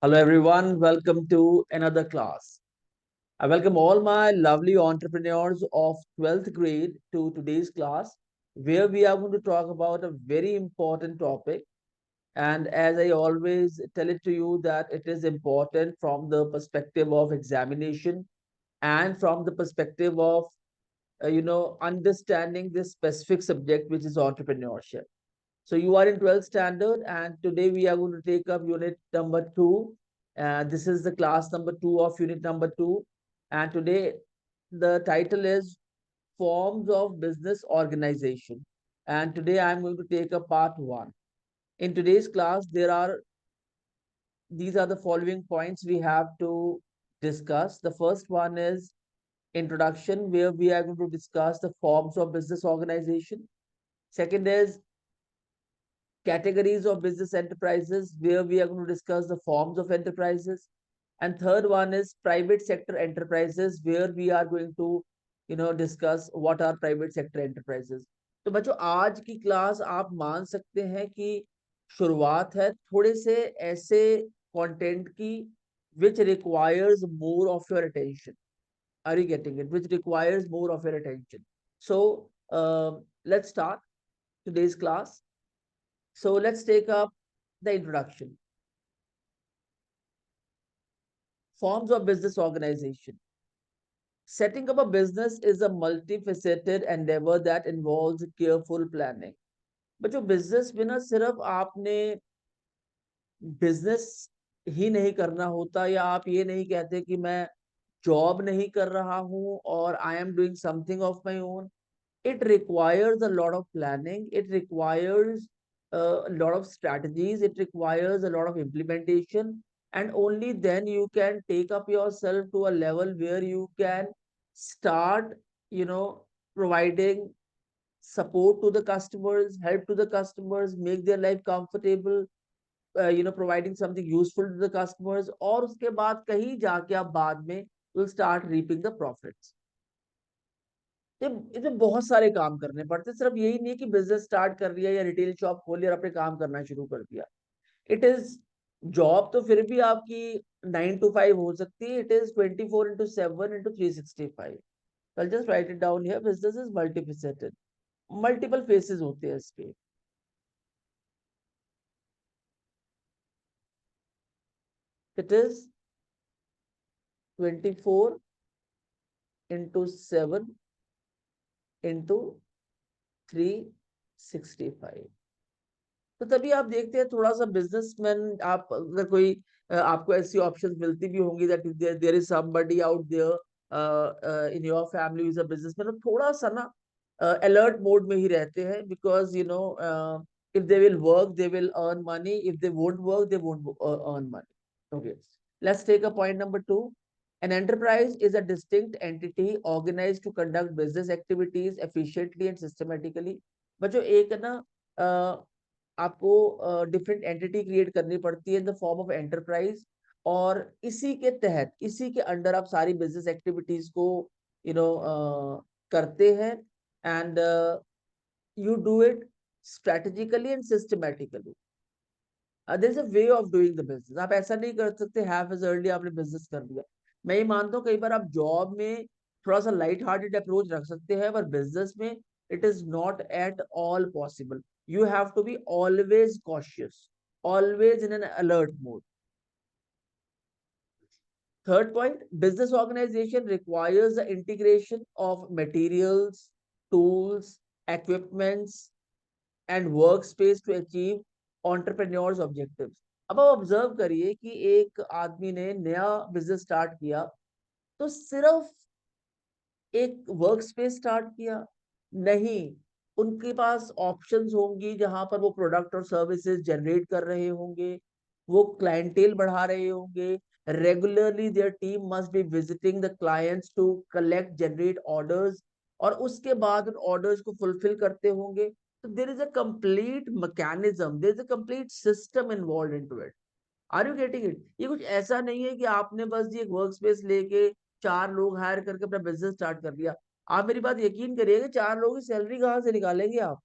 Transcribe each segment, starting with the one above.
Hello everyone, welcome to another class. I welcome all my lovely entrepreneurs of 12th grade to today's class where we are going to talk about a very important topic. And as I always tell it to you that it is important from the perspective of examination and from the perspective of understanding this specific subject which is entrepreneurship. So you are in 12th standard, and today we are going to take up unit number two. This is the class number two of unit number two. And today the title is Forms of Business Organization. And today I'm going to take up part one. In today's class, these are the following points we have to discuss. The first one is introduction, where we are going to discuss the forms of business organization. Second is categories of business enterprises, where we are going to discuss the forms of enterprises. And third one is private sector enterprises, where we are going to discuss what are private sector enterprises. तो बच्चों, आज की class आप मान सकते हैं कि शुरुआत है थोड़े से ऐसे कंटेंट की which requires more of your attention. Are you getting it? Which requires more of your attention. So let's start today's class. So let's take up the introduction. Forms of business organization. Setting up a business is a multifaceted endeavor that involves careful planning. But जो business में ना सिर्फ आपने business ही नहीं करना होता, या आप ये नहीं कहते कि मैं जॉब नहीं कर रहा हूँ और I am doing something of my own. It requires a lot of planning. It requires a lot of strategies. It requires a lot of implementation. And only then you can take up yourself to a level where you can start, you know, providing support to the customers, help to the customers, make their life comfortable, providing something useful to the customers. और उसके बाद कहीं जाके आप बाद में will start reaping the profits. इसमें बहुत सारे काम करने पड़ते, सिर्फ यही नहीं कि बिजनेस स्टार्ट कर लिया या रिटेल शॉप खोल लिया और अपने काम करना शुरू कर दिया. इट इज जॉब तो फिर भी आपकी 9 to 5 हो सकती है. It is 24/7/365. Just right it down here. Business is multifaceted. Multiple faces होते हैं इसके. It is 24/7/365. तो तभी आप देखते हैं थोड़ा सा बिजनेसमैन, आप अगर कोई आपको ऐसी ऑप्शंस मिलती भी होंगी that there is somebody out there in your family is a businessman, थोड़ा सा ना अलर्ट मोड में ही रहते हैं. Because if they will work they will earn money, if they won't work they won't earn money. Okay, let's take a point number two. An enterprise is a distinct entity organized to conduct business activities efficiently and systematically. बच्चों एक ना आपको different entity create करनी पड़ती है in the form of enterprise, और इसी के तहत इसी के अंडर आप सारी बिजनेस एक्टिविटीज को यू नो करते हैं. And you do it strategically and systematically. There is a way of doing the business. आप ऐसा नहीं कर सकते हैव एज अर्ली आपने बिजनेस कर दिया. मैं ये मानता हूँ कई बार आप जॉब में थोड़ा सा लाइट हार्टेड अप्रोच रख सकते हैं, पर बिजनेस में it is not at all possible. You have to be always cautious, always in an alert mode. Third point, business organization requires the integration of materials, tools, equipments, and workspace to achieve entrepreneurs objectives. अब आप observe करिए कि एक आदमी ने नया business start किया तो सिर्फ एक वर्क स्पेस स्टार्ट किया नहीं, उनके पास ऑप्शंस होंगी जहां पर वो प्रोडक्ट और सर्विसेज जनरेट कर रहे होंगे, वो क्लाइंटेल बढ़ा रहे होंगे. Regularly their team must be visiting the clients to collect generate orders, और उसके बाद उन ऑर्डर्स को फुलफिल करते होंगे. तो there is a complete mechanism, there is a complete system involve into it. Are you getting it? ये कुछ ऐसा नहीं है कि आपने बस ये एक वर्क स्पेस लेके 4 लोग हायर करके अपना बिजनेस स्टार्ट कर लिया. आप मेरी बात यकीन करिएगा, 4 लोगों की सैलरी कहाँ से निकालेंगे आप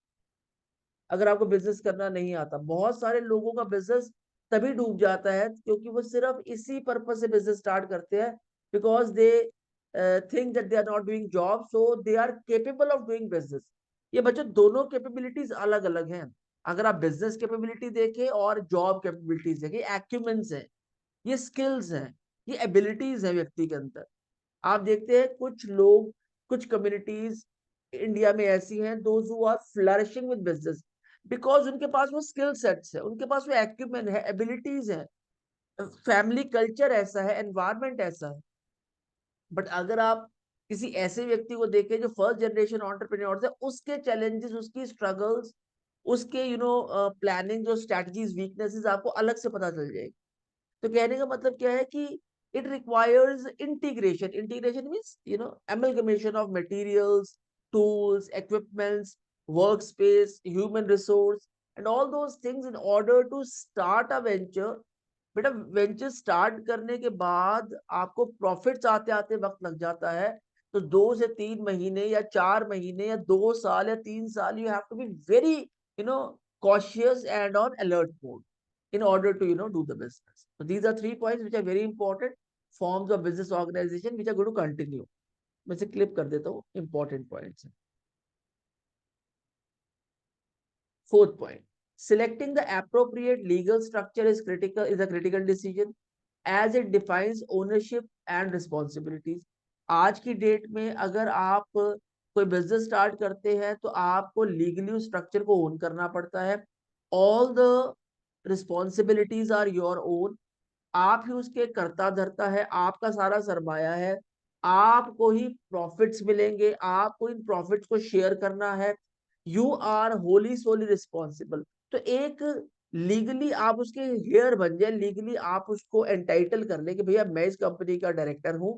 अगर आपको बिजनेस करना नहीं आता? बहुत सारे लोगों का बिजनेस तभी डूब जाता है, क्योंकि वो सिर्फ इसी पर्पज से बिजनेस स्टार्ट करते हैं, because they think that they are not doing job, so they are capable of doing business. ये बच्चों दोनों कैपेबिलिटीज अलग अलग हैं। अगर आप बिजनेस कैपेबिलिटी देखें और जॉब कैपेबिलिटीज देखें, एक्यूमेंस है, ये स्किल्स हैं, ये एबिलिटीज है व्यक्ति के अंदर। आप देखते हैं कुछ लोग, कुछ कम्युनिटीज इंडिया में ऐसी हैं, those who are flourishing with business, because उनके पास वो स्किल सेट्स है, उनके पास वो एक्यूमेंट है, एबिलिटीज है, फैमिली कल्चर ऐसा है, एनवायरमेंट ऐसा है। बट अगर आप किसी ऐसे व्यक्ति को देखें जो फर्स्ट जनरेशन एंटरप्रेन्योर है, उसके चैलेंजेस, उसकी स्ट्रगल्स, उसके प्लानिंग जो स्ट्रेटजीज, वीकनेसेस आपको अलग से पता चल जाएगी। तो कहने का मतलब क्या है कि it requires integration. Integration means, amalgamation of materials, tools, equipments, workspace, human resource, and all those things in order to start a venture. बेटा वेंचर स्टार्ट करने के बाद आपको प्रॉफिट्स आते आते वक्त लग जाता है, तो 2 से 3 महीने या 4 महीने या 2 साल या 3 साल, you have to be very cautious and on alert mode in order to do the business. So these are 3 points which are very important forms of business organization which are going to continue. मैं से clip कर देता हूँ, important points. Fourth point, selecting the appropriate legal structure is a critical decision as it defines ownership and responsibilities. आज की date में अगर आप कोई बिजनेस स्टार्ट करते हैं तो आपको लीगली उस स्ट्रक्चर को ओन करना पड़ता है। All the responsibilities are your own. आप ही उसके कर्ता धर्ता है, आपका सारा सरमाया है, आपको ही प्रॉफिट्स मिलेंगे, आपको इन प्रॉफिट्स को शेयर करना है। You are wholly solely responsible. तो एक लीगली आप उसके हेयर बन जाए, लीगली आप उसको एंटाइटल कर ले कि भैया मैं इस कंपनी का डायरेक्टर हूं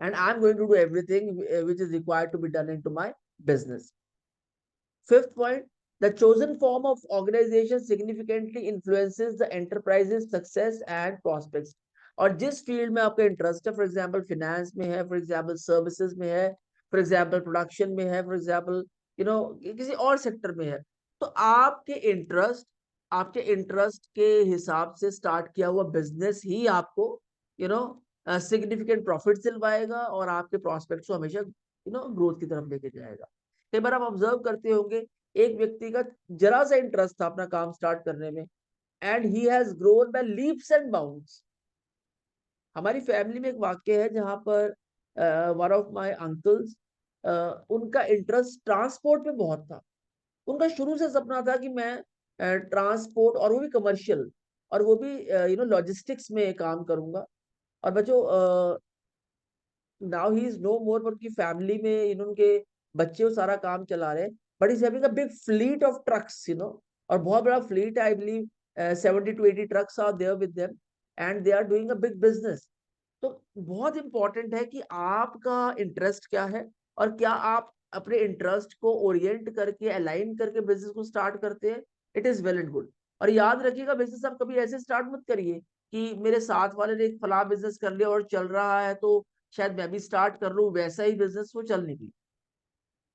and I am going to do everything which is required to be done into my business. Fifth point, the chosen form of organization significantly influences the enterprise's success and prospects. और जिस field में आपका interest है, for example finance में है, for example services में है, for example production में है, फॉर एग्जाम्पल किसी और सेक्टर में है, तो आपके इंटरेस्ट के हिसाब से स्टार्ट किया हुआ बिजनेस ही आपको सिग्निफिकेंट प्रॉफिट दिलवाएगा और आपके प्रॉस्पेक्ट्स को हमेशा ग्रोथ की तरफ लेके जाएगा। कई बार आप ऑब्जर्व करते होंगे, एक व्यक्ति का जरा सा इंटरेस्ट था अपना काम स्टार्ट करने में, and he has grown by leaps and bounds. हमारी फैमिली में एक वाक्य है जहां पर वन ऑफ माय अंकल्स, उनका इंटरेस्ट ट्रांसपोर्ट में बहुत था। उनका शुरू से सपना था कि मैं ट्रांसपोर्ट, और वो भी कमर्शियल, और वो भी लॉजिस्टिक्स में काम करूंगा। और बच्चों, नाउ ही इज नो मोर, पर उनकी फैमिली में उनके बच्चे वो सारा काम चला रहे हैं। But is having a big fleet of trucks, और बहुत बड़ा फ्लीट है, I believe 70 to 80 trucks are there with them, and they are doing a big business. तो बहुत इंपॉर्टेंट है कि आपका इंटरेस्ट क्या है, और क्या आप अपने इंटरेस्ट को ओरिएंट करके, अलाइन करके बिजनेस को स्टार्ट करते हैं। It is well and good. और याद रखिएगा, बिजनेस आप कभी ऐसे स्टार्ट मत करिए कि मेरे साथ वाले ने एक फला बिजनेस कर लिया और चल रहा है तो शायद मैं भी स्टार्ट कर लूं, वैसा ही बिजनेस वो चल निकली।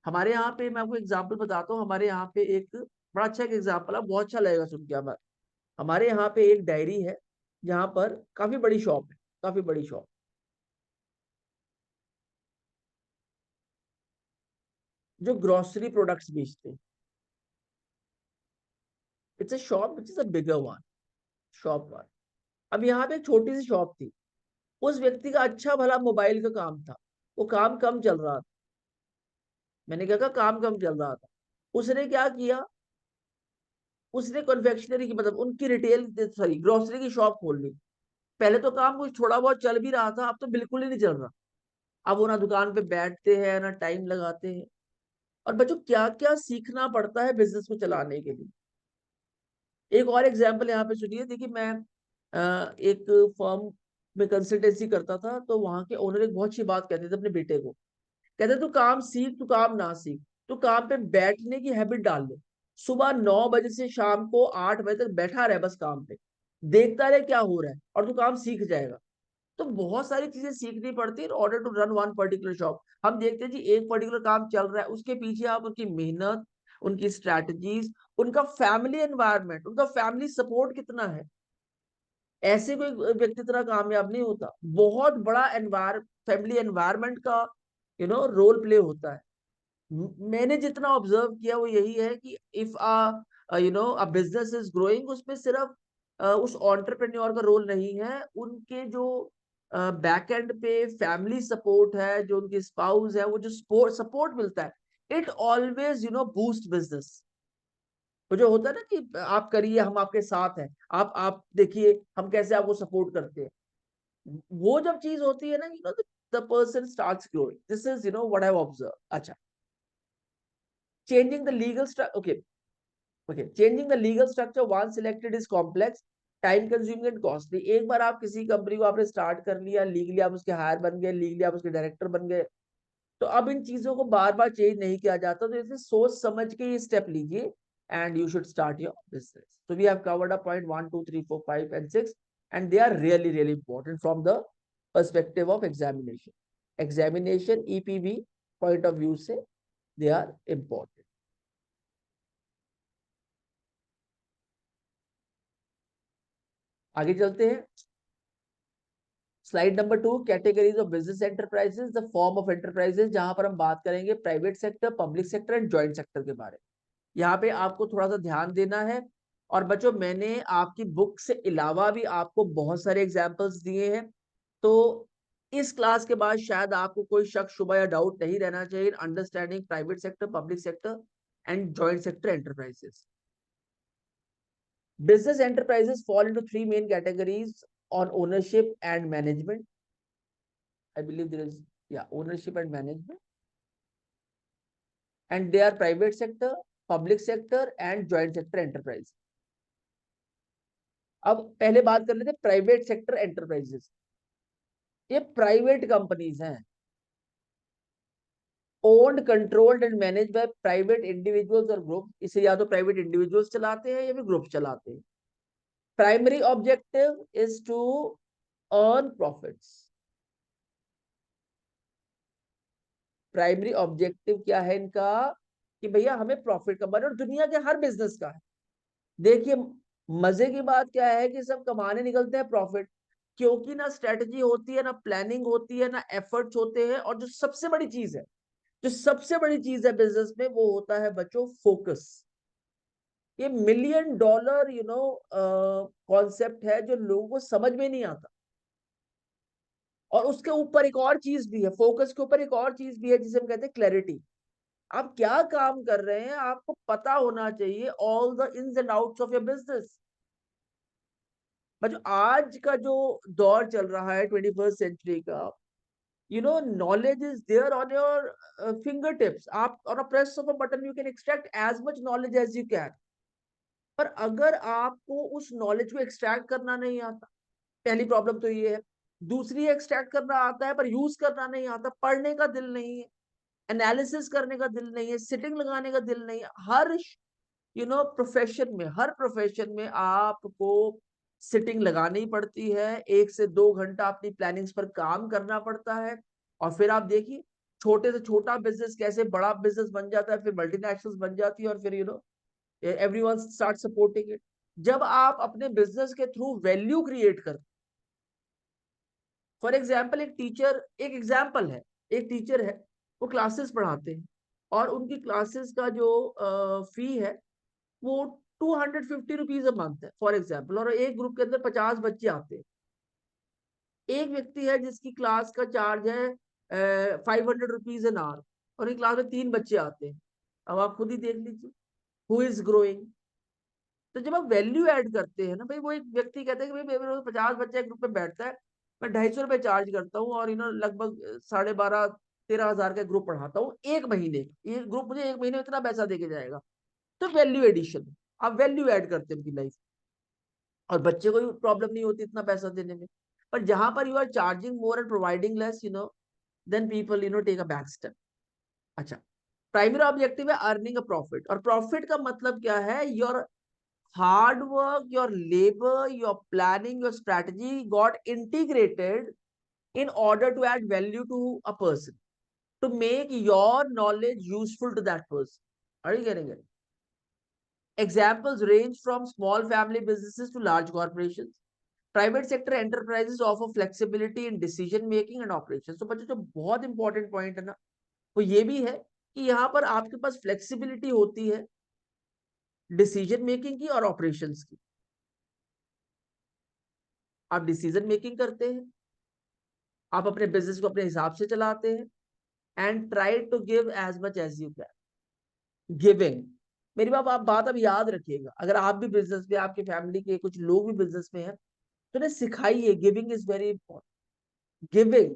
हमारे यहाँ पे मैं आपको एग्जांपल बताता हूँ, हमारे यहाँ पे एक बड़ा अच्छा एक एग्जांपल है, बहुत अच्छा लगेगा सुन के। हमारे यहाँ पे एक डायरी है जहाँ पर काफी बड़ी शॉप है, काफी बड़ी शॉप, जो ग्रोसरी प्रोडक्ट्स बेचते हैं। It's a shop which is a bigger one, shop one. अब यहाँ पे एक छोटी सी शॉप थी। उस व्यक्ति का अच्छा भला मोबाइल का काम था, वो काम कम चल रहा था। मैंने क्या कहा, काम कम चल रहा था। उसने क्या किया, उसने कन्फेक्शनरी की, मतलब उनकी रिटेल, सॉरी, ग्रोसरी की शॉप खोल ली। पहले तो काम कुछ थोड़ा बहुत चल भी रहा था, अब तो बिल्कुल ही नहीं चल रहा। अब वो ना दुकान पे बैठते हैं ना टाइम लगाते हैं। और बच्चों, क्या क्या सीखना पड़ता है बिजनेस को चलाने के लिए। एक और एग्जांपल यहाँ पे सुनिए। देखिए, मैं एक फर्म में कंसल्टेंसी करता था, तो वहां के ओनर एक बहुत अच्छी बात कहते थे अपने बेटे को। कहते तू काम सीख, तू काम ना सीख, तू काम पे बैठने की हैबिट डाल ले। सुबह 9 बजे से शाम को 8 बजे तक बैठा रहे बस काम पे, देखता रहे क्या हो रहा है, और तू काम सीख जाएगा। तो बहुत सारी चीजें सीखनी पड़ती है in order to run one particular shop. हम देखते हैं जी, एक पर्टिकुलर काम चल रहा है, उसके पीछे आप उनकी मेहनत, उनकी स्ट्रैटेजीज, उनका फैमिली एनवायरनमेंट, उनका फैमिली सपोर्ट कितना है। ऐसे कोई व्यक्ति इतना कामयाब नहीं होता, बहुत बड़ा फैमिली एनवायरनमेंट का रोल प्ले होता है। मैंने जितना ऑब्जर्व किया वो यही है कि if a business is growing, उसमें सिर्फ उस एंटरप्रेन्योर का रोल नहीं है, उनके जो बैक एंड पे फैमिली सपोर्ट है, जो उनकी स्पाउस है, वो जो सपोर्ट मिलता है, इट ऑलवेज बूस्ट बिजनेस। वो जो होता है ना कि आप करिए, हम आपके साथ हैं, आप देखिए हम कैसे आपको सपोर्ट करते हैं, वो जब चीज होती है ना, the person starts growing. This is what I have observe. अच्छा, changing the legal structure. Okay, changing the legal structure once selected is complex, time consuming and costly. एक बार आप किसी कंपनी को आपने स्टार्ट कर लिया, लीगली आप उसके हायर बन गए, लीगली आप उसके डायरेक्टर बन गए, तो अब इन चीजों को बार बार चेंज नहीं किया जाता। तो इसे सोच समझ के ये स्टेप लीजिए, and you should start your business. So we have covered up point 1, 2, 3, 4, 5 and 6, and they are really really important from the perspective of examination EPB point of view से they are important. आगे चलते हैं। Slide number 2, categories of business enterprises, the form of enterprises, जहां पर हम बात करेंगे private sector, public sector and joint sector के बारे में। यहाँ पे आपको थोड़ा सा ध्यान देना है। और बच्चों, मैंने आपकी बुक से अलावा भी आपको बहुत सारे एग्जाम्पल्स दिए हैं, तो इस क्लास के बाद शायद आपको कोई शक शुबा या डाउट नहीं रहना चाहिए understanding private sector, public sector and joint sector enterprises. Business enterprises fall into three main categories on ownership and management. I believe there is, yeah, ownership and management. And they are private sector, public sector and joint sector enterprise. अब पहले बात कर लेते हैं private sector enterprises. ये private companies हैं, owned, controlled and manage by private individuals और group. इसे या तो प्राइवेट इंडिविजुअल्स चलाते हैं या फिर ग्रुप चलाते हैं। Primary objective is to earn profits. Primary objective क्या है इनका, कि भैया हमें प्रॉफिट कमाना, और दुनिया के हर बिजनेस का है। देखिए, मजे की बात क्या है कि सब कमाने निकलते हैं प्रॉफिट, क्योंकि ना स्ट्रेटजी होती है, ना प्लानिंग होती है, ना एफर्ट्स होते हैं। और जो सबसे बड़ी चीज है, जो सबसे बड़ी चीज है बिजनेस में, वो होता है बच्चों फोकस। ये मिलियन डॉलर कॉन्सेप्ट है जो लोगों को समझ में नहीं आता। और उसके ऊपर एक और चीज भी है, फोकस के ऊपर एक और चीज भी है जिसे हम कहते हैं क्लैरिटी। आप क्या काम कर रहे हैं आपको पता होना चाहिए, all the ins and outs of your business. But आज का जो दौर चल रहा है 21st सेंचुरी का, knowledge is there on your finger tips. आप on a press of a button you can extract as much knowledge as you can. पर अगर आपको उस नॉलेज को एक्सट्रैक्ट करना नहीं आता, पहली प्रॉब्लम तो ये है। दूसरी, एक्सट्रैक्ट करना आता है पर यूज करना नहीं आता, पढ़ने का दिल नहीं है, एनालिसिस करने का दिल नहीं है, सिटिंग लगाने का दिल नहीं है। हर प्रोफेशन में, हर प्रोफेशन में आपको सिटिंग लगानी पड़ती है, 1 से 2 घंटा अपनी प्लानिंग्स पर काम करना पड़ता है। और फिर आप देखिए, छोटे से छोटा बिजनेस कैसे बड़ा बिजनेस बन जाता है, फिर मल्टीनेशनल्स बन जाती है, और फिर एवरीवन स्टार्ट सपोर्टिंग इट। जब आप अपने बिजनेस के थ्रू वैल्यू क्रिएट करते, फॉर एग्जाम्पल एक एग्जाम्पल है, एक टीचर है, वो क्लासेस पढ़ाते हैं, और उनकी क्लासेस का जो फी है वो 250 रुपीज अ मंथ है फॉर एग्जाम्पल। और एक ग्रुप के अंदर 50 बच्चे आते हैं। एक व्यक्ति है जिसकी क्लास का चार्ज है 500 रुपीज एन आवर, और एक क्लास में 3 बच्चे आते हैं। अब आप खुद ही देख लीजिए, हु इज ग्रोइंग। तो जब आप वैल्यू ऐड करते हैं ना भाई, वो एक व्यक्ति कहता है कि भाई मेरे 50 बच्चे एक ग्रुप में बैठता है, मैं 250 रुपये चार्ज करता हूँ, और लगभग 12,500-13,000 का ग्रुप पढ़ाता हूँ एक महीने। ये ग्रुप मुझे एक महीने में इतना पैसा देके जाएगा। तो वैल्यू एडिशन, आप वैल्यू ऐड करते हैं उनकी लाइफ, और बच्चे को भी प्रॉब्लम नहीं होती इतना पैसा देने में। पर जहां पर you are charging more and providing less, then people take a back step. अच्छा, प्राइमरी ऑब्जेक्टिव है अर्निंग अ प्रॉफिट। और प्रॉफिट का मतलब क्या है, your hard work, your labor, your planning, your strategy got integrated in order to add value to a person, to make your knowledge useful to that person. Are you getting it? Examples range from small family businesses to large corporations. Private sector enterprises offer flexibility in decision making and operations. तो बच्चों जो बहुत important point है ना वो ये भी है कि यहाँ पर आपके पास फ्लेक्सिबिलिटी होती है डिसीजन मेकिंग की और ऑपरेशंस की. आप डिसीजन मेकिंग करते हैं, आप अपने बिजनेस को अपने हिसाब से चलाते हैं and try to give as much as you can. Giving, मेरी बात अब याद रखिएगा, अगर आप भी बिजनेस में, आपकी फैमिली के कुछ लोग भी बिजनेस में हैं तो उन्हें सिखाइए giving is very important. Giving,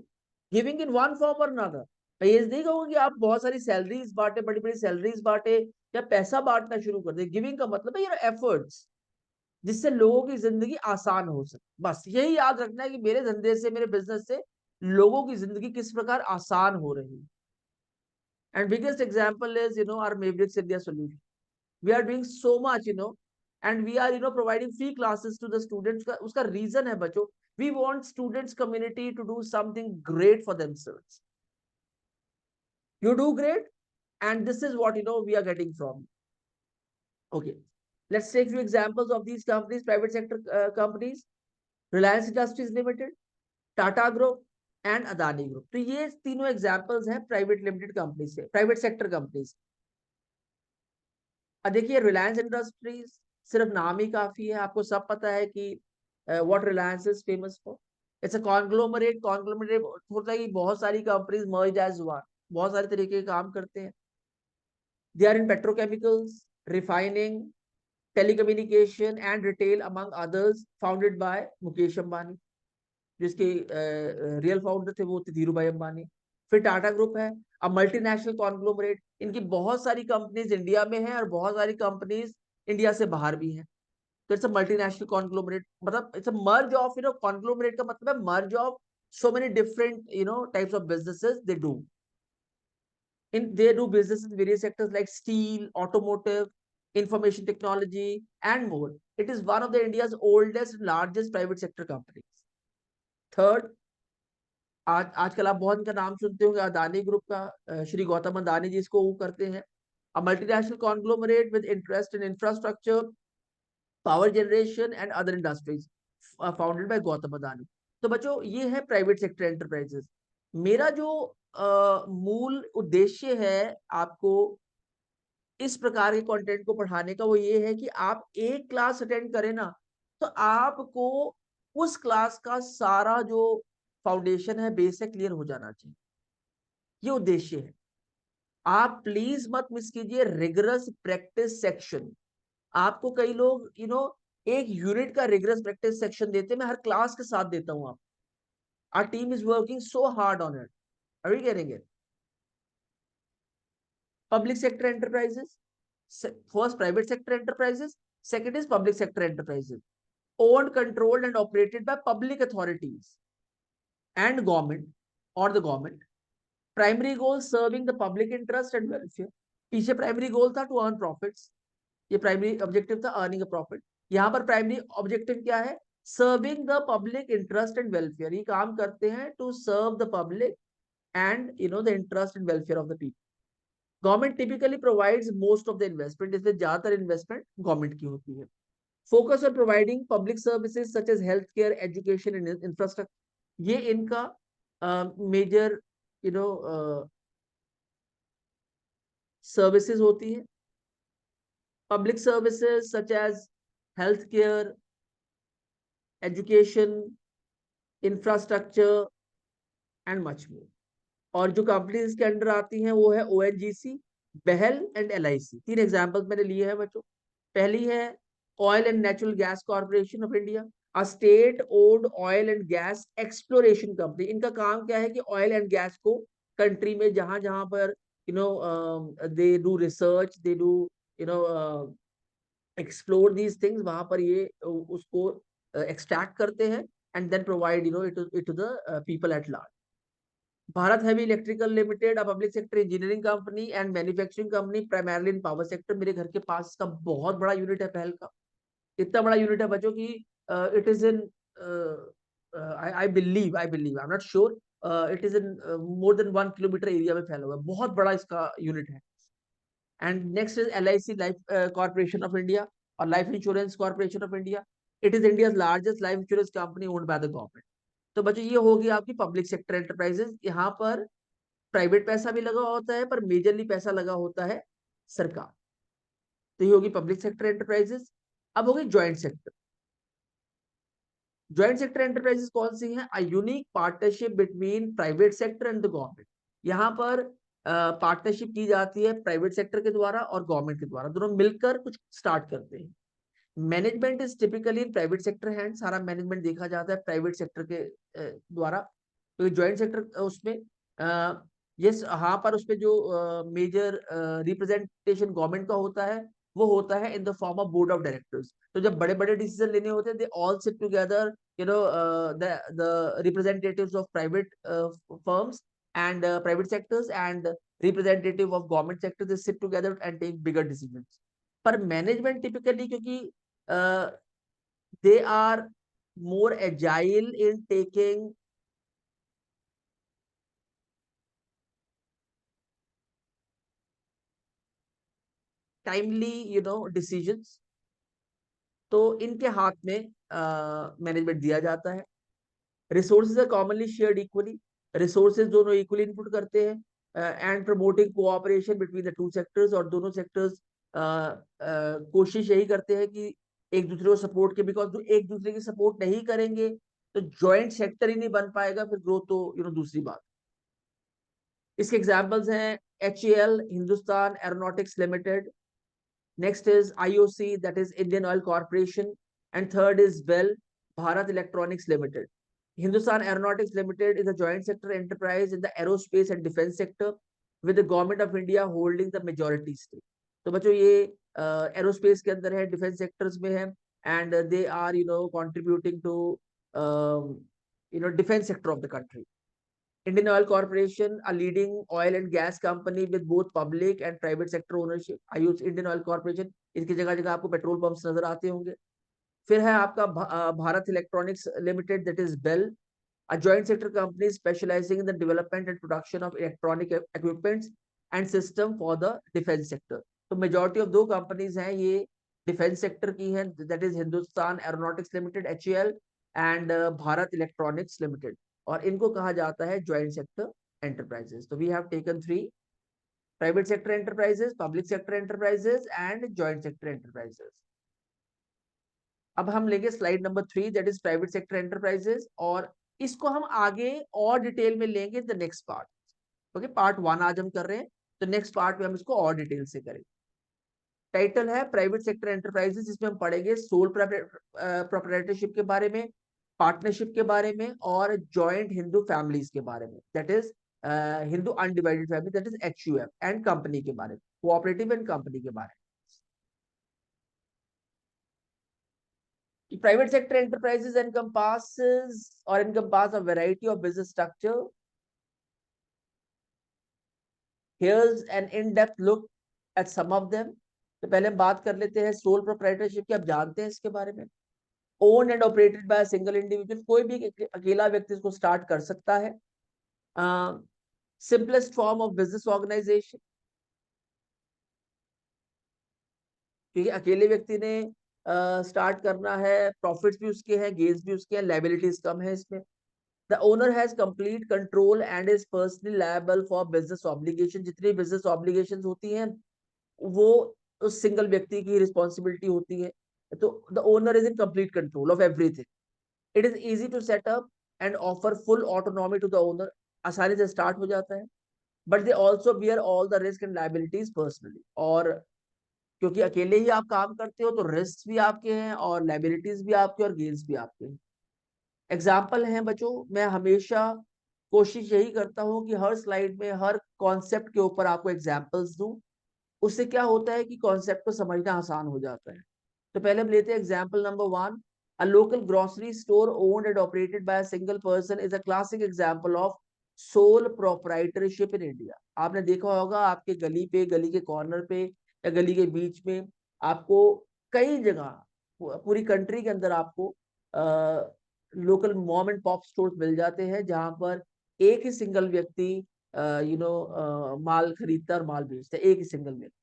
giving in one form और अनदर. मैं ये नहीं कहूंगा कि आप बहुत सारी सैलरीज बांटे, बड़ी बड़ी सैलरीज बांटे या पैसा बांटना शुरू कर दे. गिविंग का मतलब है ये एफर्ट्स जिससे लोगों की जिंदगी आसान हो सके. बस यही याद रखना है कि मेरे धंधे से, मेरे बिजनेस से लोगों की जिंदगी किस प्रकार आसान हो रही है. And biggest example is our Mavericks India solution. We are doing so much, and we are providing free classes to the students. उसका रीजन है बच्चों, we want students community to do something great for themselves. You do great, and this is what we are getting from. Okay, let's take few examples of these companies, private sector companies. Reliance Industries Limited, Tata Group and Adani Group. तो ये तीनों examples हैं private limited company से, private sector companies. अब देखिए Reliance industries सिर्फ नाम ही काफी है. आपको सब पता है कि what Reliance is famous for. It's a conglomerate. Conglomerate होता है कि बहुत सारी कंपनीज मर्ज एज वन, बहुत सारे तरीके के काम करते हैं. They are in petrochemicals, refining, telecommunication and retail among others, founded by Mukesh Ambani, जिसके रियल फाउंडर थे वो थे धीरू भाई अंबानी. फिर टाटा ग्रुप है, अब मल्टीनेशनल कॉन्ग्लोमरेट. इनकी बहुत सारी कंपनीज इंडिया में है और बहुत सारी कंपनीज इंडिया से बाहर भी हैं. तो इट्स अ मल्टीनेशनल कॉन्ग्लोमरेट, मतलब it's a merge of conglomerate का मतलब है मर्ज of so many different types of businesses they do business in various sectors like steel, automotive, information technology and more. It is one of the India's oldest and largest private sector companies. Third, आजकल आप बहुत इनका नाम सुनते होंगे, Adani group का. श्री गौतम अदानी जी इसको वो करते हैं. A multinational conglomerate with interest in infrastructure, power generation and other industries, founded by Gautam Adani. तो बच्चों ये है प्राइवेट सेक्टर एंटरप्राइजेस. मेरा जो मूल उद्देश्य है आपको इस प्रकार के कंटेंट को पढ़ाने का, वो ये है कि आप एक क्लास अटेंड करें ना तो आपको उस क्लास का सारा जो फाउंडेशन है, बेस है, क्लियर हो जाना चाहिए. ये उद्देश्य है. आप प्लीज मत मिस कीजिए रिगरस प्रैक्टिस सेक्शन. आपको कई लोग एक यूनिट का रिगरस प्रैक्टिस सेक्शन देते हैं. मैं हर क्लास के साथ देता हूं. आप our team is working so hard on it. Are we getting it? Public sector enterprises, first private sector enterprises, second is public sector enterprises, owned, controlled and operated by public authorities and government or the government. Primary goal serving the public interest and welfare. पीछे primary goal था to earn profits, ये primary objective था earning a profit. यहाँ पर primary objective क्या है? Serving the public interest and welfare. ये काम करते हैं to serve the public and the interest and welfare of the people. Government typically provides most of the investment, इसमें ज्यादातर इन्वेस्टमेंट गवर्नमेंट की होती है. Focus on providing public services such as health care, education and infrastructure. ये इनका major services होती है. Public services such as health care, education, infrastructure and much more. और जो कंपनीज के अंडर आती हैं वो है ओएनजीसी, बेहल एंड एलआईसी. तीन एग्जांपल्स मैंने लिए हैं बच्चों. पहली है oil and natural gas corporation of India, a state owned oil and gas exploration company. इनका काम क्या है कि ऑयल एंड गैस को कंट्री में जहां जहां पर they do research, they do explore these things, वहां पर ये उसको एक्सट्रैक्ट करते हैं and then provide it to the people at large. Bharat heavy electrical limited, a public sector engineering company and manufacturing company primarily in power sector. मेरे घर के पास इसका बहुत बड़ा यूनिट है पहल का. इतना बड़ा यूनिट है बच्चों की it is in I believe I am not sure, it is in more than 1 kilometre area में फैला हुआ है. बहुत बड़ा इसका यूनिट है. And next is LIC, Life Corporation of India, or Life Insurance Corporation of India. It is India's largest life insurance company owned by the government. तो बच्चों ये होगी आपकी पब्लिक सेक्टर एंटरप्राइजेस। यहाँ पर प्राइवेट पैसा भी लगा होता है, पर मेजरली पैसा लगा होता है सरकार। तो ये होगी पब्लिक सेक्टर एंटरप्राइजेस। अब होगी joint sector. Joint sector enterprises कौन सी हैं? A unique partnership between private sector and the government. यहाँ पर पार्टनरशिप की जाती है प्राइवेट सेक्टर के द्वारा और गवर्नमेंट के द्वारा, दोनों मिलकर कुछ स्टार्ट करते हैं। Management is typically in private sector hand. सारा मैनेजमेंट देखा जाता है प्राइवेट सेक्टर के द्वारा। तो ज्वाइंट सेक्टर उसमें यस, हाँ, पर उसमें जो मेजर रिप्रेजेंटेशन गवर्नमेंट का होता है वो होता है in the form of board of directors. तो जब बड़े बड़े डिसीजन लेने होते हैं, they all sit together, you know, the representatives of private firms and private sectors and representative of government sector, they sit together and take bigger decisions. पर management typically, क्योंकि they are more agile in taking timely, you know, decisions, तो इनके हाथ में management दिया जाता है। Resources are commonly shared equally. Resources दोनों इक्वली इनपुट करते हैं and promoting cooperation between the two sectors. और दोनों सेक्टर्स कोशिश यही करते हैं कि एक दूसरे को सपोर्ट के, बिकॉज जो एक दूसरे की सपोर्ट नहीं करेंगे तो ज्वाइंट सेक्टर ही नहीं बन पाएगा, फिर ग्रोथ तो यू नो दूसरी बात। इसके एग्जांपल्स हैं HAL, Hindustan aeronautics limited. Next is IOC, that is Indian Oil Corporation, and third is BEL, Bharat Electronics Limited. Hindustan Aeronautics Limited is a joint sector enterprise in the aerospace and defense sector, with the government of India holding the majority stake. तो बच्चों ये aerospace के अंदर है, defence sectors में है, and they are you know contributing to you know defence sector of the country. Indian Oil Corporation, a leading oil and gas company with both public and private sector ownership. I use Indian Oil Corporation. इसकी जगह जगह आपको petrol pumps नजर आते होंगे. फिर है आपका Bharat electronics limited, that is BEL, a joint sector company specializing in the development and production of electronic equipments and system for the defense sector. तो मेजॉरिटी ऑफ दो कंपनीज हैं ये डिफेंस सेक्टर की हैं, that is Hindustan aeronautics limited HAL and Bharat electronics limited, और इनको कहा जाता है ज्वाइंट सेक्टर एंटरप्राइजेस. तो we have taken 3: private sector enterprises, public sector enterprises and joint sector enterprises. अब हम लेंगे slide number 3, that is private sector enterprises, और इसको हम आगे और डिटेल में लेंगे the next part. Okay, part 1 आज हम कर रहे हैं, तो नेक्स्ट पार्ट में हम इसको और डिटेल से करेंगे. टाइटल है प्राइवेट सेक्टर एंटरप्राइजेस, जिसमें हम पढ़ेंगे सोल प्रोप्राइटरशिप के बारे में, पार्टनरशिप के बारे में, और जॉइंट हिंदू फैमिलीज के बारे में, that is Hindu undivided family, that is HUF, and company के बारे में, कोऑपरेटिव एंड कंपनी के बारे में. Private sector enterprises encompass a variety of business structure. Here's an in-depth look at some of them. तो पहले हम बात कर लेते हैं सोल प्रोप्राइटरशिप की. आप जानते हैं इसके बारे में. Owned and operated by single individual, कोई भी अकेला व्यक्ति इसको स्टार्ट कर सकता है. Simplest form of business organisation, क्योंकि अकेले व्यक्ति ने स्टार्ट करना है, प्रॉफिट्स भी उसके हैं, गेन्स भी उसके हैं, लायबिलिटीज कम है इसमें. The owner has complete control and is personally liable for business obligation. जितनी business obligations होती हैं वो उस सिंगल व्यक्ति की रिस्पॉन्सिबिलिटी होती है. तो the owner is in complete control of everything. It is easy to set up and offer full autonomy to the owner. आसानी से स्टार्ट हो जाता है, but they also bear all the risk and liabilities personally. और क्योंकि अकेले ही आप काम करते हो तो रिस्क भी आपके हैं और लाइबिलिटीज भी आपके और गेन्स भी आपके हैं. एग्जाम्पल हैं बच्चों, मैं हमेशा कोशिश यही करता हूं कि हर स्लाइड में हर कॉन्सेप्ट के ऊपर आपको एग्जाम्पल्स दूं. उससे क्या होता है कि कॉन्सेप्ट को समझना आसान हो जाता है. तो पहले हम लेते हैं example number 1. A local grocery store owned and operated bye a single person is a classic example of sole proprietorship in India. आपने देखा होगा आपके गली पे, गली के कॉर्नर पे या गली के बीच में आपको कई जगह पूरी कंट्री के अंदर आपको local mom and pop stores मिल जाते हैं, जहां पर एक ही सिंगल व्यक्ति माल खरीदता और माल बेचता है, एक ही सिंगल व्यक्ति.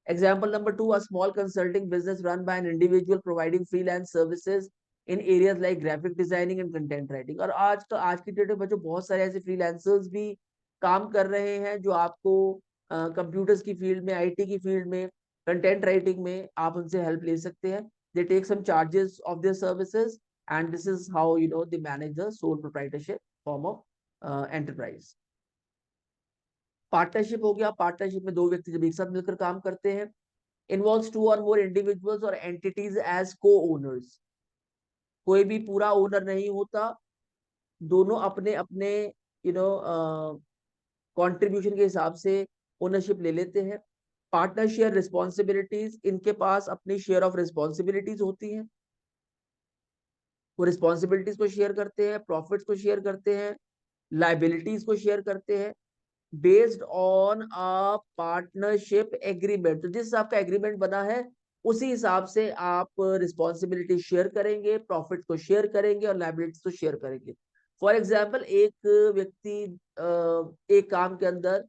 Example number two, a small consulting business run by an individual providing freelance services in areas like graphic designing and content writing. और आज की डेट में बच्चों बहुत सारे ऐसे फ्रीलांसर्स भी काम कर रहे हैं जो आपको कंप्यूटर्स की फील्ड में, आईटी की फील्ड में, कंटेंट राइटिंग में आप उनसे हेल्प ले सकते हैं. They take some charges of their services and this is how they manage the sole proprietorship form of enterprise. Partnership हो गया. पार्टनरशिप में दो व्यक्ति जब एक साथ मिलकर काम करते हैं. इन्वॉल्व्स टू और मोर इंडिविजुअल्स और एंटिटीज एज को ओनर्स. कोई भी पूरा ओनर नहीं होता. दोनों अपने अपने कंट्रीब्यूशन के हिसाब से ओनरशिप ले लेते हैं. Partner share responsibilities. इनके पास अपनी शेयर ऑफ रिस्पॉन्सिबिलिटीज होती हैं. वो रिस्पॉन्सिबिलिटीज को शेयर करते हैं, प्रॉफिट्स को शेयर करते हैं, लाइबिलिटीज को शेयर करते हैं based on a partnership agreement. तो जिस हिसाब का एग्रीमेंट बना है उसी हिसाब से आप रिस्पॉन्सिबिलिटी शेयर करेंगे, प्रॉफिट को शेयर करेंगे और लाइबिलिटीज को शेयर करेंगे. फॉर एग्जाम्पल, एक व्यक्ति एक काम के अंदर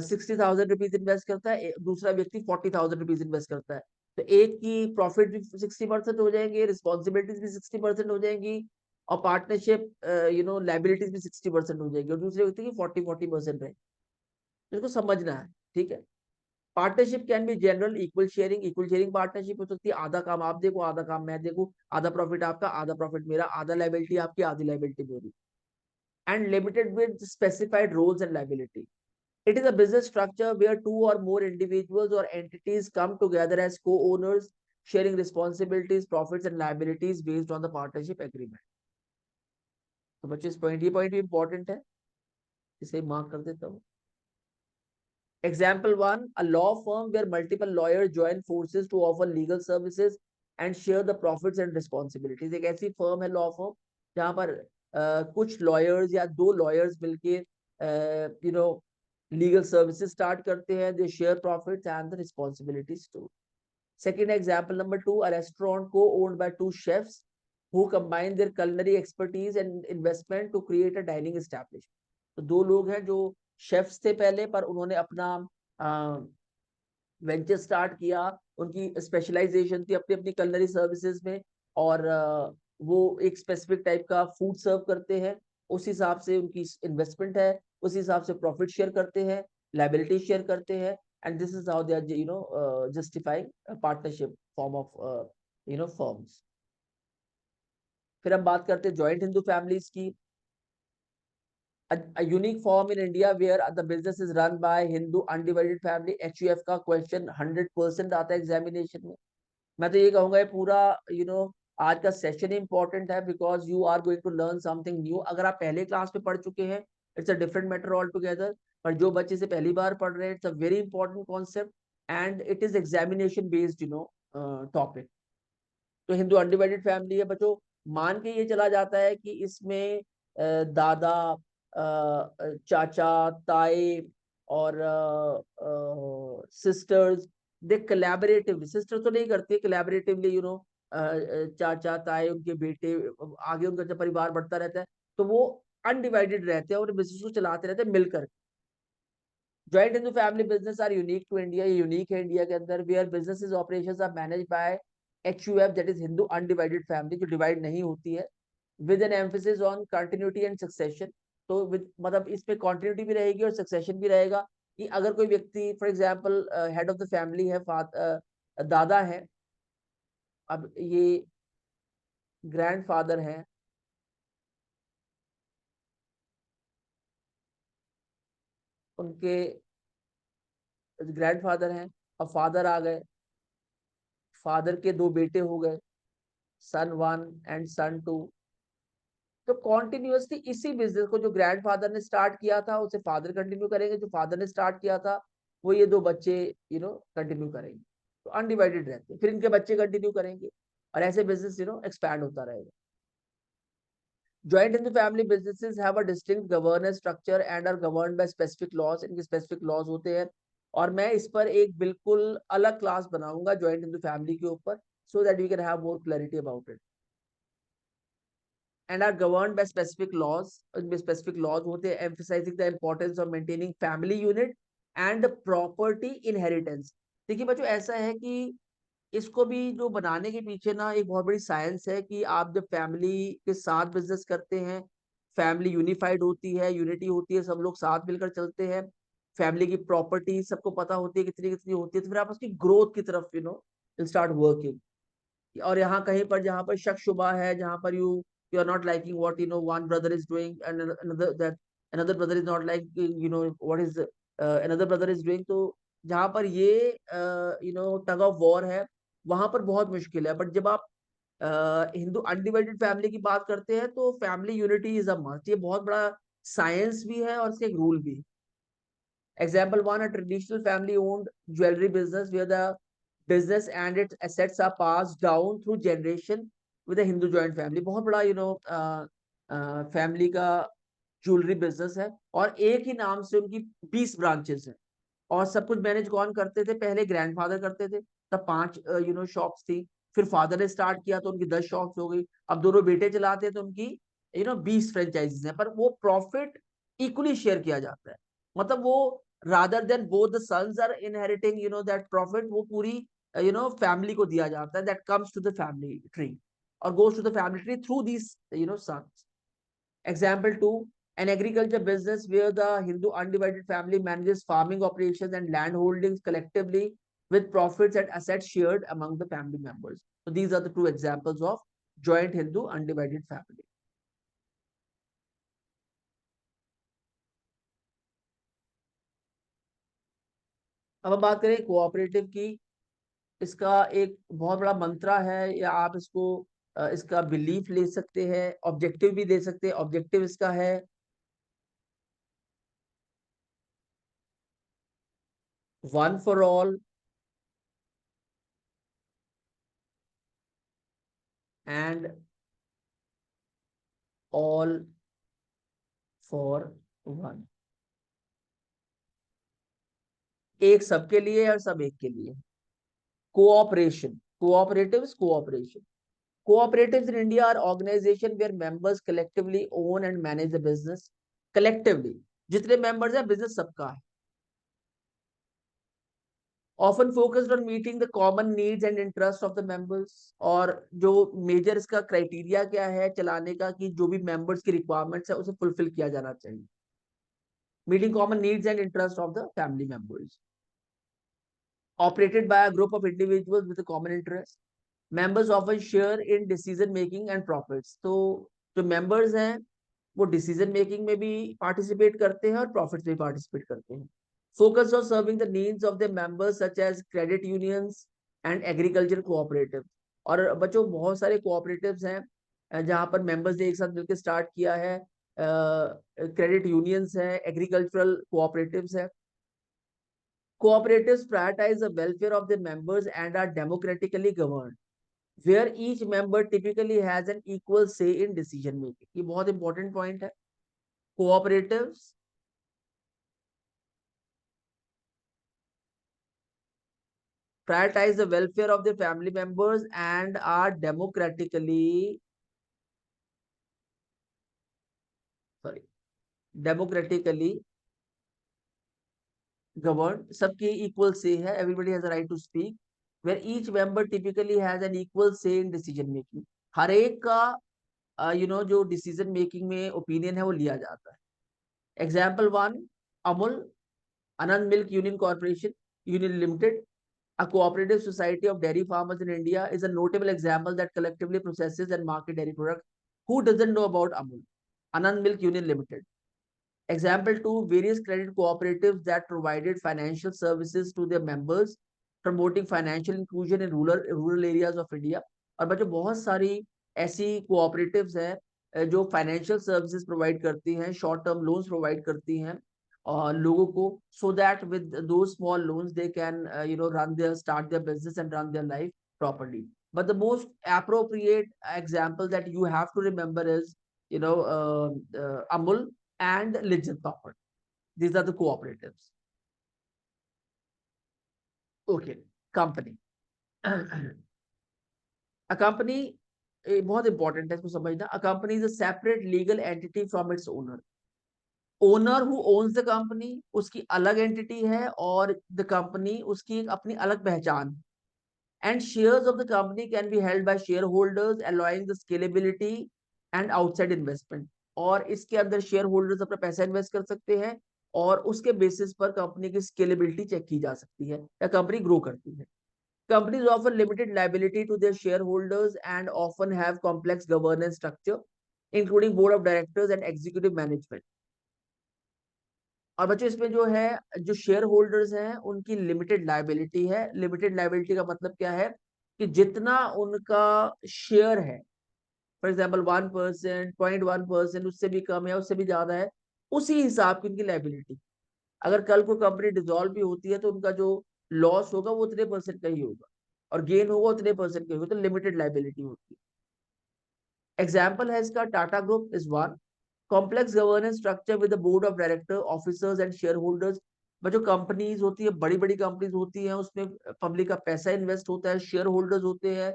60,000 रुपीज इन्वेस्ट करता है, दूसरा व्यक्ति 40,000 रुपीज इन्वेस्ट करता है. तो एक की प्रॉफिट भी 60% हो जाएंगे, रिस्पॉन्सिबिलिटीज भी 60% हो जाएंगी और पार्टनरशिप लाइबिलिटीज भी 60% हो जाएगी और दूसरे व्यक्ति की 40% रहेगी. इसको समझना है. ठीक है. Partnership can be general equal sharing. Equal sharing partnership हो सकती है. आधा काम आप देखो, आधा काम मैं देखूं, आधा प्रॉफिट आपका, आधा प्रॉफिट मेरा, आधा लाइबिलिटी आपकी, आधी लाइबिलिटी मेरी. And limited with specified roles and liability. It is a business structure where two or more individuals or entities come together as co-owners, sharing responsibilities, profits and liabilities based on the partnership agreement. तो बच्चों ये point भी important है, इसे mark कर देता हूँ. Example one, a law firm where multiple lawyers join forces to offer legal services and share the profits and responsibilities. एक ऐसी फर्म है लॉ फर्म जहां पर कुछ लॉयर्स या दो लॉयर्स मिलके लीगल सर्विसेज स्टार्ट करते हैं. They share profits and the responsibilities too. Second example number two, a restaurant co-owned by two chefs who combine their culinary expertise and investment to create a dining establishment. तो दो लोग हैं जो chefs थे पहले, पर उन्होंने अपना वेंचर स्टार्ट किया. उनकी स्पेशलाइजेशन थी अपनी अपनी कलनरी सर्विसेज में और वो एक स्पेसिफिक टाइप का फूड सर्व करते हैं. उस हिसाब से उनकी इन्वेस्टमेंट है, उस हिसाब से प्रॉफिट शेयर करते हैं, लाइबिलिटी शेयर करते हैं. And this is how they are justifying partnership form of firms. फिर हम बात करते हैं जॉइंट हिंदू फैमिलीज की. A unique form in India where the business is run by Hindu undivided family. HUF का क्वेश्चन 100% आता है एग्जामिनेशन में. मैं तो ये कहूंगा ये पूरा आज का सेशन इंपॉर्टेंट है because you are going to learn something new. अगर आप पहले क्लास में पढ़ चुके हैं it's a different matter altogether, पर जो बच्चे से पहली बार पढ़ रहे हैं it's a very important concept and it is examination based topic. तो हिंदू अनडिवाइडेड फैमिली है बच्चों. मान के ये चला जाता है कि इसमें दादा, चाचा, ताए और सिस्टर्स दे कोलैबोरेटिवली, सिस्टर तो नहीं करती, कोलैबोरेटिवली चाचा, ताए, उनके बेटे, आगे उनका जब परिवार बढ़ता रहता है तो वो अनडिवाइडेड रहते हैं और बिजनेस को चलाते रहते हैं मिलकर. Joint Hindu family business are unique to India. ये यूनिक है इंडिया के अंदर. Where businesses operations are managed by HUF, that is Hindu undivided family, जो डिवाइड नहीं होती है, with an emphasis on continuity and succession. तो मतलब इसमें कंटिन्यूटी भी रहेगी और सक्सेशन भी रहेगा कि अगर कोई व्यक्ति for example head of the family है, दादा है, अब ये ग्रैंडफादर हैं, उनके ग्रैंडफादर हैं, अब फादर आ गए, फादर के दो बेटे हो गए, सन 1 एंड सन 2. तो कॉन्टिन्यूसली इसी बिजनेस को जो ग्रैंडफादर ने स्टार्ट किया था उसे फादर कंटिन्यू करेंगे, जो फादर ने स्टार्ट किया था वो ये दो बच्चे कंटिन्यू करेंगे. तो अनडिवाइडेड रहते हैं, फिर इनके बच्चे कंटिन्यू करेंगे और ऐसे बिजनेस एक्सपैंड होता रहेगा. Joint Hindu family businesses have a distinct governance structure and are governed by specific laws. इनके specific laws होते हैं और मैं इस पर एक बिल्कुल अलग क्लास बनाऊंगा joint Hindu family के ऊपर, so that we can have more clarity about it. And are governed by specific laws. इनमें specific laws होते हैं emphasizing the importance of maintaining family unit and the property inheritance. देखिए बच्चों, ऐसा है कि इसको भी जो बनाने के पीछे ना एक बहुत बड़ी साइंस है कि आप जब फैमिली के साथ बिजनेस करते हैं, फैमिली यूनिफाइड होती है, यूनिटी होती है, सब लोग साथ मिलकर चलते हैं, फैमिली की प्रॉपर्टी सबको पता होती है कितनी कितनी होती है, तो फिर आप उसकी ग्रोथ की तरफ स्टार्ट वर्किंग। और यहाँ कहीं पर जहाँ पर शक शुबा है, जहाँ पर you are not liking what one brother is doing and another brother is not like what is another brother is doing, तो जहाँ पर ये टग ऑफ वॉर है, वहां पर बहुत मुश्किल है। बट जब आप हिंदू अनडिवाइडेड फैमिली की बात करते हैं तो family unity is a must. ये बहुत बड़ा साइंस भी है और इसका एक रूल भी। Example one, a traditional family owned jewelry business where the business and its assets are passed down through generation with a Hindu joint family. बहुत बड़ा फैमिली का ज्वेलरी बिजनेस है और एक ही नाम से उनकी 20 ब्रांचेस हैं। और सब कुछ मैनेज कौन करते थे? पहले ग्रैंडफादर करते थे, तब 5 शॉप्स थी। फिर फादर ने स्टार्ट किया तो उनकी 10 शॉप्स हो गई। अब दोनों बेटे चलाते हैं तो उनकी 20 फ्रेंचाइजीज हैं, पर वो प्रॉफिट इक्वली शेयर किया जाता है। मतलब वो rather than both the sons are inheriting that profit, वो पूरी फैमिली को दिया जाता है, that comes to the family tree और goes to the family tree through these sons. Example two, an agriculture business where the Hindu undivided family manages farming operations and land holdings collectively with profits and assets shared among the family members. So these are the two examples of joint Hindu undivided family. अब हम बात करें cooperative की। इसका एक बहुत बड़ा मंत्रा है, या आप इसको इसका बिलीफ ले सकते हैं, ऑब्जेक्टिव भी दे सकते हैं। ऑब्जेक्टिव इसका है one for all and all for one. एक सबके लिए और सब एक के लिए। Cooperation, cooperatives, cooperation. Cooperatives in India are organization where members collectively own and manage the business. Collectively, जितने members हैं business सबका है। Often focused on meeting the common needs and interests of the members. और जो major इसका criteria क्या है चलाने का, कि जो भी members की requirements है उसे fulfill किया जाना चाहिए। Meeting common needs and interests of the family members. Operated by a group of individuals with a common interest. Members often share in decision making and profits. तो जो members हैं वो डिसीजन मेकिंग में भी participate करते हैं और profits में पार्टिसिपेट करते हैं। Focus on serving the needs of the members such as credit unions and agriculture cooperative. और बच्चों बहुत सारे कोऑपरेटिव्स हैं जहां पर मेंबर्स ने एक साथ मिलकर स्टार्ट किया है। क्रेडिट यूनियंस है, एग्रीकल्चरल कोऑपरेटिव्स है। Cooperatives prioritize the welfare of their members and are democratically governed, where each member typically has an equal say in decision making. ये बहुत इंपॉर्टेंट पॉइंट है। Cooperatives prioritize the welfare of their family members and are democratically governed. सबकी equal say है, everybody has a right to speak, where each member typically has an equal say in decision making. हर एक का जो decision making में opinion है वो लिया जाता है। Example one, Amul, Anand Milk Union Corporation, Union Limited, a cooperative society of dairy farmers in India, is a notable example that collectively processes and market dairy products. Who doesn't know about Amul? Anand Milk Union Limited. Example two, various credit cooperatives that provided financial services to their members, promoting financial inclusion in rural areas of India. और बच्चों बहुत सारी ऐसी cooperatives हैं जो financial services provide करती हैं, short term loans provide करती हैं और लोगों को, so that with those small loans they can start their business and run their life properly. But the most appropriate example that you have to remember is Amul and Lijjat Papad. These are the cooperatives. Okay, company. A company बहुत important है इसको समझना। A company is a separate legal entity from its owner. Owner who owns the company उसकी अलग entity है और the company उसकी एक अपनी अलग पहचान। And shares of the company can be held by share holders allowing the scalability and outside investment. और इसके अंदर शेयर होल्डर्स अपना पैसा इन्वेस्ट कर सकते हैं और उसके बेसिस पर कंपनी की स्केलेबिलिटी चेक की जा सकती है या कंपनी ग्रो करती है। Companies offer limited liability to their shareholders and often have complex governance structure, including board of directors and executive management. और बच्चों इसमें जो है जो शेयर होल्डर्स हैं उनकी लिमिटेड लाइबिलिटी है। लिमिटेड लाइबिलिटी का मतलब क्या है कि जितना उनका शेयर है, फॉर एग्जाम्पल 1%, 0.1%, उससे भी कम है, उससे भी ज्यादा है, उसी हिसाब की उनकी लाइबिलिटी। अगर कल को कंपनी डिसॉल्व भी होती है तो उनका जो लॉस होगा वो उतने परसेंट का ही होगा और गेन होगा उतने परसेंट का ही होगा, तो लिमिटेड लाइबिलिटी होती है। एग्जाम्पल है इसका Tata group is one. Complex governance structure with board of director officers and share holders. जो कंपनीज होती है, बड़ी बड़ी कंपनीज होती हैं, उसमें पब्लिक का पैसा इन्वेस्ट होता है, शेयर होल्डर्स होते हैं।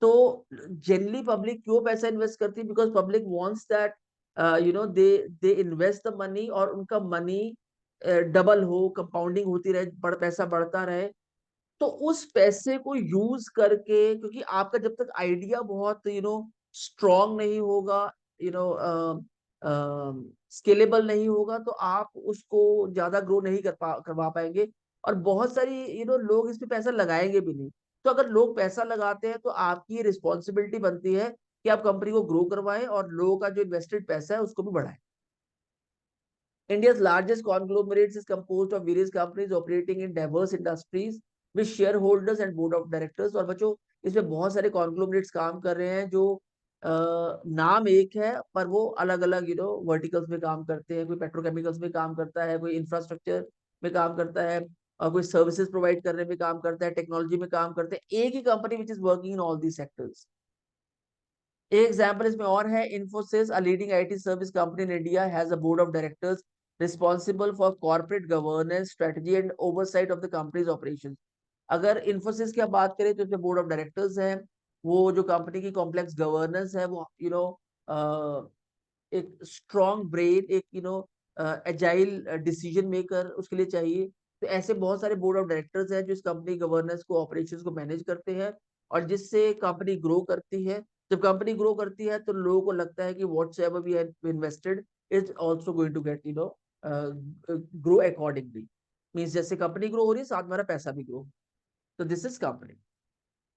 तो जनरली पब्लिक क्यों पैसा इन्वेस्ट करती है? Because public wants that they invest the money और उनका मनी डबल हो, कंपाउंडिंग होती रहे, पैसा बढ़ता रहे। तो उस पैसे को यूज करके, क्योंकि आपका जब तक आइडिया बहुत स्ट्रॉन्ग नहीं होगा, यू नो स्केलेबल नहीं होगा, तो आप उसको ज्यादा ग्रो नहीं करवा पाएंगे। और बहुत सारी लोग इस पे पैसा लगाएंगे भी नहीं। तो अगर लोग पैसा लगाते हैं तो आपकी रिस्पॉन्सिबिलिटी बनती है कि आप कंपनी को ग्रो करवाएं और लोगों का जो इन्वेस्टेड पैसा है उसको भी बढ़ाएं। India's largest conglomerates is composed of various companies operating in diverse industries with shareholders and board of directors। और बच्चों इसमें बहुत सारे conglomerates काम कर रहे हैं जो नाम एक है पर वो अलग अलग वर्टिकल्स में काम करते हैं। कोई पेट्रोकेमिकल्स में काम करता है, कोई इंफ्रास्ट्रक्चर में काम करता है, और कोई सर्विसेज प्रोवाइड करने में काम करता है, टेक्नोलॉजी में काम करते हैं। एक ही company which is working in all the sectors. एक एग्जाम्पल इसमें और है, Infosys, a leading IT service company in India, has a board of directors responsible for corporate governance, strategy and oversight of the company's operation. अगर इन्फोसिस की आप बात करें तो इसमें बोर्ड ऑफ डायरेक्टर्स हैं। वो जो कंपनी की कॉम्प्लेक्स गवर्नेंस है वो एक स्ट्रॉन्ग ब्रेन, एक एजाइल डिसीजन मेकर उसके लिए चाहिए। तो ऐसे बहुत सारे बोर्ड ऑफ डायरेक्टर्स हैं जो इस कंपनी गवर्नेंस को, ऑपरेशंस को मैनेज करते हैं और जिससे कंपनी ग्रो करती है। जब कंपनी ग्रो करती है तो लोगों को लगता है कि whatsoever we have invested is also going to get grow accordingly. Means जैसे कंपनी ग्रो हो रही है साथ हमारा पैसा भी ग्रो। तो दिस इज कंपनी।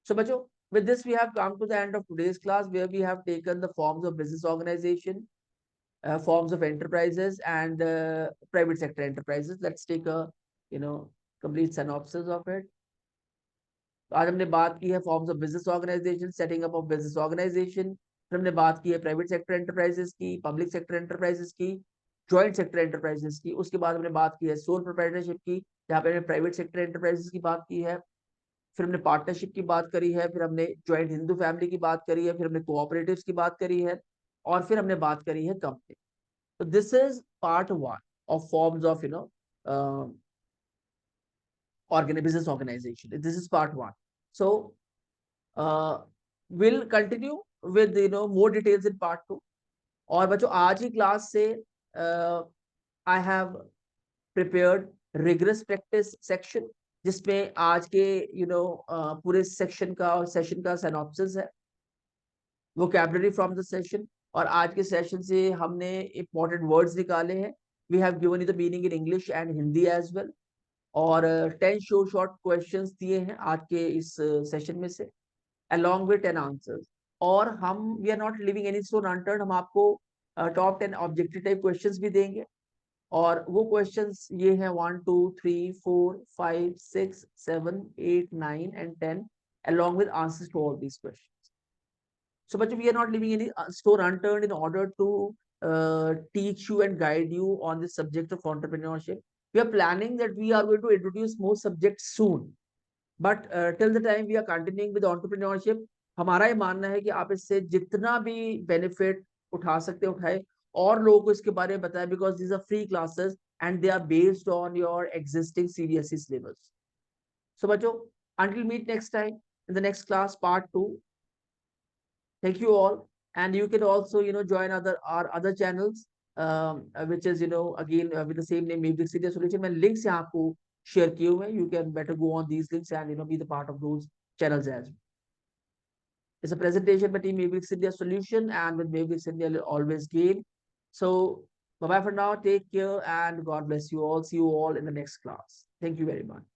So, बच्चों, with this we have come to the end of today's class where we have taken the forms of business organization, forms of enterprises and private sector enterprises. Let's take a complete synopsis of it. तो आज हमने बात की है forms of business organisation, setting up of business organisation. फिर हमने बात की है प्राइवेट सेक्टर एंटरप्राइजेस की, पब्लिक सेक्टर एंटरप्राइजेस की, जॉइंट सेक्टर एंटरप्राइजेस की। उसके बाद हमने बात की है सोल प्रोप्राइटरशिप की, जहाँ पे हमने प्राइवेट सेक्टर एंटरप्राइजेस की बात की है। फिर हमने पार्टनरशिप की बात करी है, फिर हमने ज्वाइंट हिंदू फैमिली की बात करी है, फिर हमने कोऑपरेटिव्स की बात करी है, और फिर हमने बात करी है कंपनी। तो this is part one of forms of business organization. This is part one. So we'll continue with more details in part two. और बच्चों आज ही क्लास से I have prepared rigorous practice section, जिसमें आज के पूरे सेक्शन का और सेशन का सिनॉप्सिस है, वोकैबुलरी फ्रॉम द सेशन। और आज के सेशन से हमने इंपॉर्टेंट वर्ड्स निकाले हैं। We have given you the meaning in English and Hindi as well. और 10 शॉर्ट क्वेश्चंस दिए हैं आज के इस सेशन में से, along with 10 आंसर्स। और हम we are not leaving any stone unturned, हम आपको टॉप 10 ऑब्जेक्टिव टाइप क्वेश्चंस भी देंगे। और वो क्वेश्चंस ये हैं 1 2 3 4 5 6 7 8 9 and 10 along with answers to all these questions. So bachcho, we are not leaving any stone unturned in order to teach you and guide you on the subject of entrepreneurship. We are planning that we are going to introduce more subjects soon, but till the time we are continuing with entrepreneurship, हमारा ये मानना है कि आप इससे जितना भी benefit उठा सकते उठाए और लोगों को इसके बारे में बताएं, because these are free classes and they are based on your existing CBSE syllabus. So बच्चों, until meet next time in the next class, part 2. Thank you all, and you can also join our other channels which is, again, with the same name, Mavericks India Solution. मैं links यहाँ आपको share किए हुए हैं. You can better go on these links and, be the part of those channels as well. It's a presentation by Team Mavericks India Solution, and with Mavericks India, you'll always gain. So, bye bye for now. Take care and God bless you all. See you all in the next class. Thank you very much.